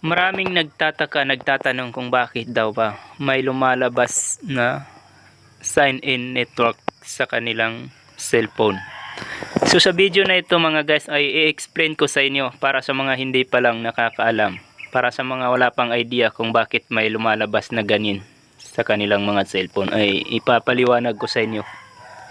Maraming nagtatanong kung bakit daw ba may lumalabas na sign-in network sa kanilang cellphone. So sa video na ito mga guys ay i-explain ko sa inyo para sa mga hindi pa lang nakakaalam. Para sa mga wala pang idea kung bakit may lumalabas na ganin sa kanilang mga cellphone ay ipapaliwanag ko sa inyo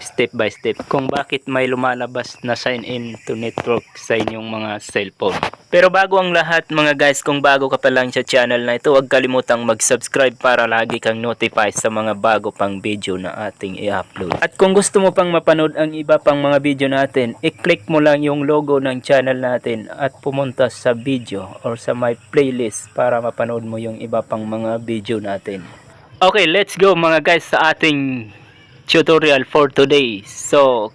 step by step kung bakit may lumalabas na sign-in to network sa inyong mga cellphone. Pero bago ang lahat mga guys, kung bago ka pa lang sa channel na ito, huwag kalimutang mag-subscribe para lagi kang notify sa mga bago pang video na ating i-upload. At kung gusto mo pang mapanood ang iba pang mga video natin, i-click mo lang yung logo ng channel natin at pumunta sa video or sa my playlist para mapanood mo yung iba pang mga video natin. Okay, let's go mga guys sa ating tutorial for today. So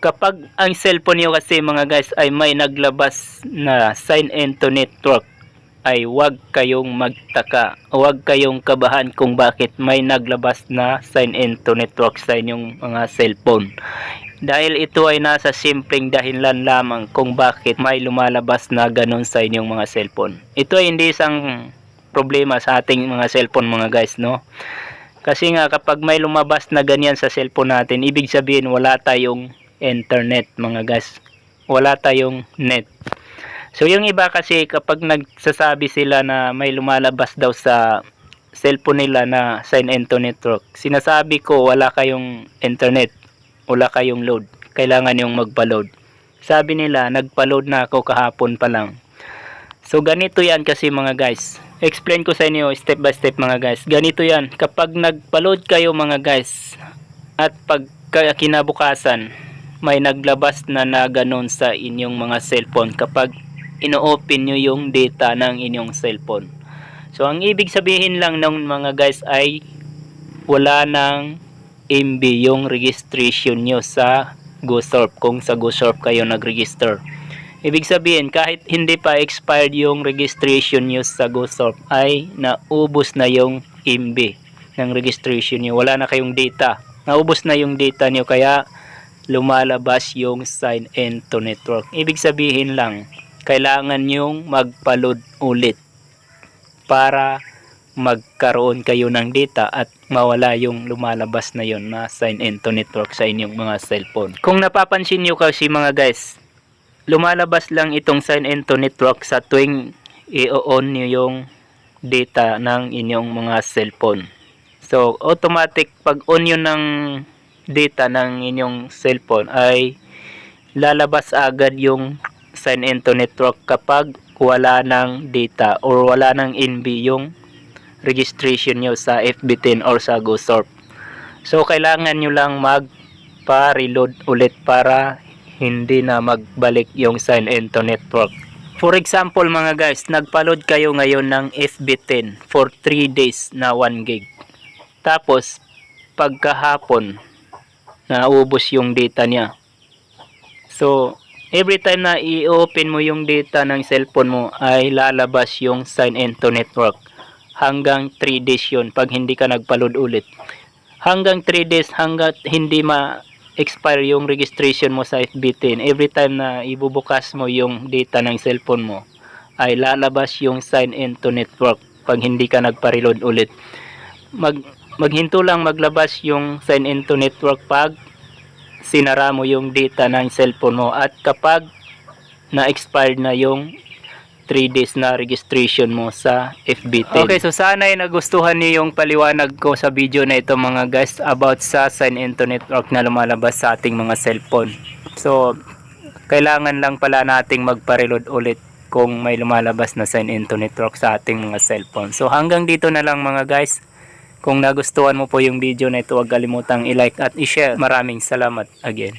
kapag ang cellphone niyo kasi mga guys ay may naglabas na sign-in to network, ay huwag kayong magtaka, huwag kayong kabahan kung bakit may naglabas na sign-in to network sa inyong mga cellphone. Dahil ito ay nasa simpleng dahilan lamang kung bakit may lumalabas na ganun sa inyong mga cellphone. Ito ay hindi isang problema sa ating mga cellphone mga guys, no? Kasi nga kapag may lumabas na ganyan sa cellphone natin, ibig sabihin wala tayong internet mga guys, wala tayong net. So yung iba kasi kapag nagsasabi sila na may lumalabas daw sa cellphone nila na sign-in to network, sinasabi ko wala kayong internet, wala kayong load, kailangan yung magpa-load. Sabi nila nagpa-load na ako kahapon pa lang. So ganito yan kasi mga guys, explain ko sa inyo step by step mga guys. Ganito yan, kapag nagpa-load kayo mga guys at pag kinabukasan may naglabas na ganun sa inyong mga cellphone kapag ino-open nyo yung data ng inyong cellphone. So ang ibig sabihin lang ng mga guys ay wala ng MB yung registration nyo sa GoSurf, kung sa GoSurf kayo nag-register. Ibig sabihin kahit hindi pa expired yung registration nyo sa GoSurf ay naubos na yung MB ng registration nyo, wala na kayong data, naubos na yung data nyo, kaya lumalabas yung sign-in to network. Ibig sabihin lang kailangan yung magpa-load ulit para magkaroon kayo ng data at mawala yung lumalabas na yon na sign-in to network sa inyong mga cellphone. Kung napapansin nyo kasi mga guys, lumalabas lang itong sign-in to network sa tuwing i-on nyo yung data ng inyong mga cellphone. So automatic pag on nyo ng data ng inyong cellphone ay lalabas agad yung sign-in to network kapag wala ng data or wala ng NB yung registration nyo sa FB10 or sa GoSurf. So kailangan nyo lang magpa-reload ulit para hindi na magbalik yung sign-in to network. For example mga guys, nagpa-load kayo ngayon ng FB10 for 3 days na 1 gig. Tapos pagkahapon naubos yung data niya. So every time na i-open mo yung data ng cellphone mo ay lalabas yung sign-in to network. Hanggang 3 days yun pag hindi ka nagpa-load ulit. Hanggang 3 days hanggat hindi ma-expire yung registration mo sa FB10. Every time na ibubukas mo yung data ng cellphone mo ay lalabas yung sign-in to network pag hindi ka nagpa-reload ulit. Maghinto lang maglabas yung sign-in to network pag sinara mo yung data ng cellphone mo at kapag na-expired na yung 3 days na registration mo sa FB10. Okay, so sana ay nagustuhan niyo yung paliwanag ko sa video na ito mga guys about sa sign-in to network na lumalabas sa ating mga cellphone. So kailangan lang pala nating magpa-reload ulit kung may lumalabas na sign-in to network sa ating mga cellphone. So hanggang dito na lang mga guys. Kung nagustuhan mo po yung video na ito, huwag kalimutang i-like at i-share. Maraming salamat again.